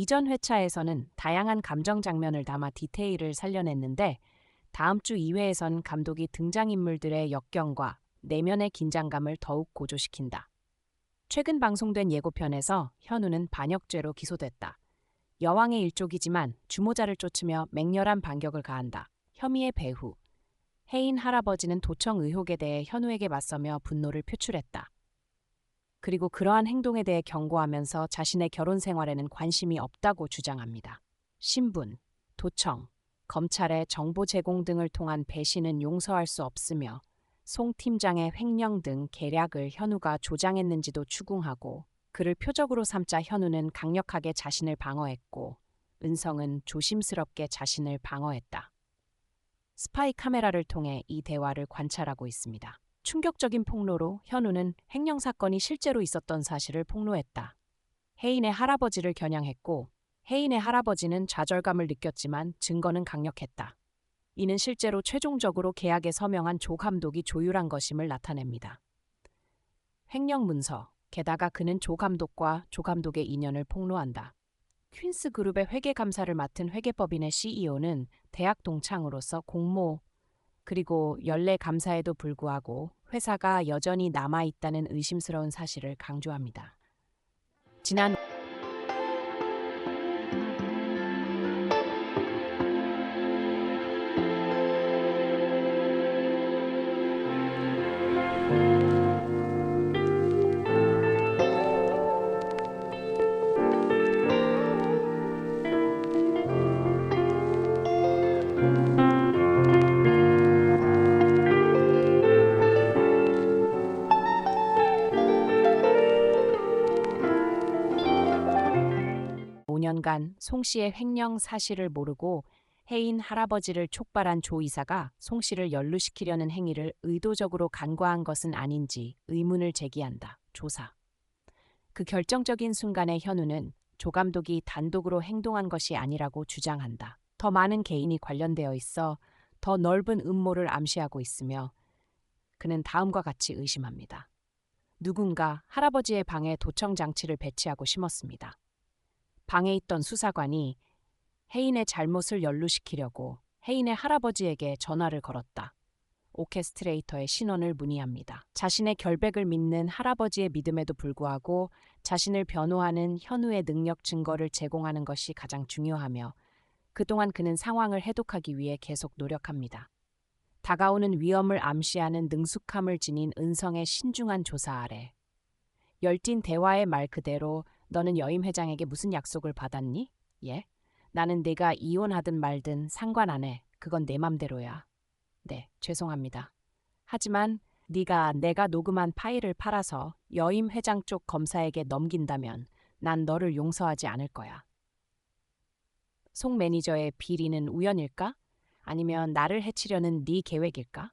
이전 회차에서는 다양한 감정 장면을 담아 디테일을 살려냈는데 다음 주 2회에선 감독이 등장인물들의 역경과 내면의 긴장감을 더욱 고조시킨다. 최근 방송된 예고편에서 현우는 반역죄로 기소됐다. 여왕의 일족이지만 주모자를 쫓으며 맹렬한 반격을 가한다. 혐의의 배후. 혜인 할아버지는 도청 의혹에 대해 현우에게 맞서며 분노를 표출했다. 그리고 그러한 행동에 대해 경고하면서 자신의 결혼 생활에는 관심이 없다고 주장합니다. 신분, 도청, 검찰의 정보 제공 등을 통한 배신은 용서할 수 없으며 송 팀장의 횡령 등 계략을 현우가 조장했는지도 추궁하고 그를 표적으로 삼자 현우는 강력하게 자신을 방어했고 은성은 조심스럽게 자신을 방어했다. 스파이 카메라를 통해 이 대화를 관찰하고 있습니다. 충격적인 폭로로 현우는 횡령 사건이 실제로 있었던 사실을 폭로했다. 혜인의 할아버지를 겨냥했고 혜인의 할아버지는 좌절감을 느꼈지만 증거는 강력했다. 이는 실제로 최종적으로 계약에 서명한 조 감독이 조율한 것임을 나타냅니다. 횡령 문서, 게다가 그는 조 감독과 조 감독의 인연을 폭로한다. 퀸스 그룹의 회계 감사를 맡은 회계법인의 CEO는 대학 동창으로서 공모, 그리고 연례 감사에도 불구하고 회사가 여전히 남아있다는 의심스러운 사실을 강조합니다. 지난 5년간 송 씨의 횡령 사실을 모르고 혜인 할아버지를 촉발한 조 이사가 송 씨를 연루시키려는 행위를 의도적으로 간과한 것은 아닌지 의문을 제기한다. 조사. 그 결정적인 순간에 현우는 조 감독이 단독으로 행동한 것이 아니라고 주장한다. 더 많은 개인이 관련되어 있어 더 넓은 음모를 암시하고 있으며 그는 다음과 같이 의심합니다. 누군가 할아버지의 방에 도청 장치를 배치하고 심었습니다. 방에 있던 수사관이 혜인의 잘못을 연루시키려고 혜인의 할아버지에게 전화를 걸었다. 오케스트레이터의 신원을 문의합니다. 자신의 결백을 믿는 할아버지의 믿음에도 불구하고 자신을 변호하는 현우의 능력 증거를 제공하는 것이 가장 중요하며 그동안 그는 상황을 해독하기 위해 계속 노력합니다. 다가오는 위험을 암시하는 능숙함을 지닌 은성의 신중한 조사 아래 열띤 대화의 말 그대로 너는 여임 회장에게 무슨 약속을 받았니? 예? 나는 네가 이혼하든 말든 상관 안 해. 그건 내 맘대로야. 네, 죄송합니다. 하지만 네가 내가 녹음한 파일을 팔아서 여임 회장 쪽 검사에게 넘긴다면 난 너를 용서하지 않을 거야. 송 매니저의 비리는 우연일까? 아니면 나를 해치려는 네 계획일까?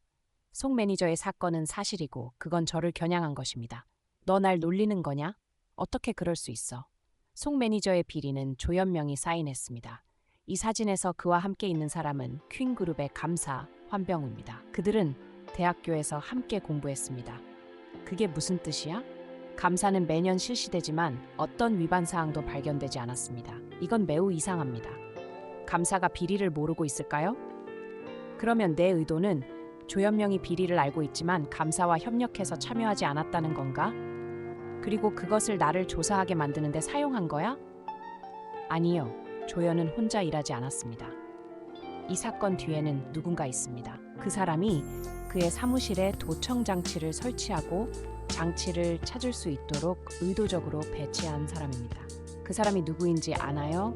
송 매니저의 사건은 사실이고 그건 저를 겨냥한 것입니다. 너 날 놀리는 거냐? 어떻게 그럴 수 있어? 송 매니저의 비리는 조현명이 사인했습니다. 이 사진에서 그와 함께 있는 사람은 퀸그룹의 감사 환병우입니다. 그들은 대학교에서 함께 공부했습니다. 그게 무슨 뜻이야? 감사는 매년 실시되지만 어떤 위반 사항도 발견되지 않았습니다. 이건 매우 이상합니다. 감사가 비리를 모르고 있을까요? 그러면 내 의도는 조현명이 비리를 알고 있지만 감사와 협력해서 참여하지 않았다는 건가? 그리고 그것을 나를 조사하게 만드는 데 사용한 거야? 아니요. 조연은 혼자 일하지 않았습니다. 이 사건 뒤에는 누군가 있습니다. 그 사람이 그의 사무실에 도청 장치를 설치하고 장치를 찾을 수 있도록 의도적으로 배치한 사람입니다. 그 사람이 누구인지 아나요?